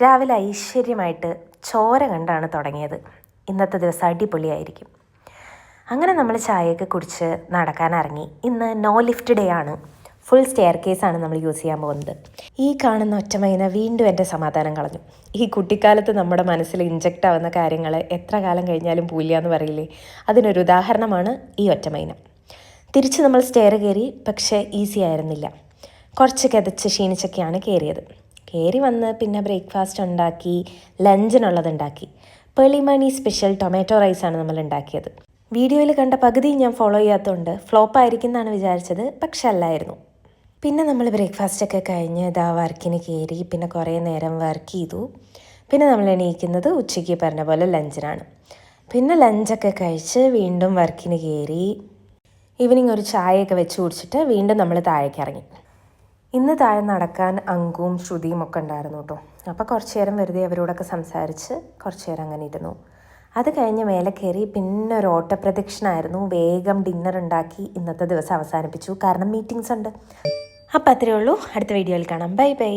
രാവിലെ ഐശ്വര്യമായിട്ട് ചോര കണ്ടാണ് തുടങ്ങിയത്. ഇന്നത്തെ ദിവസം അടിപൊളിയായിരിക്കും. അങ്ങനെ നമ്മൾ ചായയൊക്കെ കുടിച്ച് നടക്കാനിറങ്ങി. ഇന്ന് നോ ലിഫ്റ്റ് ഡേ ആണ്. ഫുൾ സ്റ്റെയർ കേസാണ് നമ്മൾ യൂസ് ചെയ്യാൻ പോകുന്നത്. ഈ കാണുന്ന ഒറ്റമൈന വീണ്ടും എൻ്റെ സമാധാനം കളഞ്ഞു. ഈ കുട്ടിക്കാലത്ത് നമ്മുടെ മനസ്സിൽ ഇൻജക്റ്റ് ആവുന്ന കാര്യങ്ങൾ എത്ര കാലം കഴിഞ്ഞാലും പോയില്ല എന്ന് പറയില്ലേ, അതിനൊരു ഉദാഹരണമാണ് ഈ ഒറ്റമൈന. തിരിച്ച് നമ്മൾ സ്റ്റെയർ കയറി, പക്ഷേ ഈസി ആയിരുന്നില്ല. കുറച്ച് കിതച്ച് ക്ഷീണിച്ചൊക്കെയാണ് കയറിയത്. കയറി വന്ന് പിന്നെ ബ്രേക്ക്ഫാസ്റ്റ് ഉണ്ടാക്കി, ലഞ്ചിനുള്ളതുണ്ടാക്കി. പേളിമണി സ്പെഷ്യൽ ടൊമാറ്റോ റൈസാണ് നമ്മൾ ഉണ്ടാക്കിയത്. വീഡിയോയിൽ കണ്ട പകുതി ഞാൻ ഫോളോ ചെയ്യാത്തതുകൊണ്ട് ഫ്ലോപ്പായിരിക്കും എന്നാണ് വിചാരിച്ചത്, പക്ഷെ അല്ലായിരുന്നു. പിന്നെ നമ്മൾ ബ്രേക്ക്ഫാസ്റ്റൊക്കെ കഴിഞ്ഞ് വർക്കിന് കയറി. പിന്നെ കുറേ നേരം വർക്ക് ചെയ്തു. പിന്നെ നമ്മൾ എണീക്കുന്നത് ഉച്ചയ്ക്ക് പറഞ്ഞ പോലെ ലഞ്ചിനാണ്. പിന്നെ ലഞ്ചൊക്കെ കഴിച്ച് വീണ്ടും വർക്കിന് കയറി. ഈവനിങ് ഒരു ചായയൊക്കെ വെച്ച് കുടിച്ചിട്ട് വീണ്ടും നമ്മൾ താഴേക്ക് ഇറങ്ങി. ഇന്ന് താഴെ നടക്കാൻ അങ്കുവും ശ്രുതിയും ഒക്കെ ഉണ്ടായിരുന്നു കേട്ടോ. അപ്പോൾ കുറച്ച് നേരം വെറുതെ അവരോടൊക്കെ സംസാരിച്ച് കുറച്ച് നേരം അങ്ങനെ ഇരുന്നു. അത് കഴിഞ്ഞ് മേലെ കയറി. പിന്നെ ഒരു ഓട്ടപ്രദക്ഷിണമായിരുന്നു. വേഗം ഡിന്നർ ഉണ്ടാക്കി ഇന്നത്തെ ദിവസം അവസാനിപ്പിച്ചു, കാരണം മീറ്റിംഗ്സ് ഉണ്ട്. അപ്പോൾ അത്രയേ ഉള്ളൂ. അടുത്ത വീഡിയോയിൽ കാണാം. Bye bye.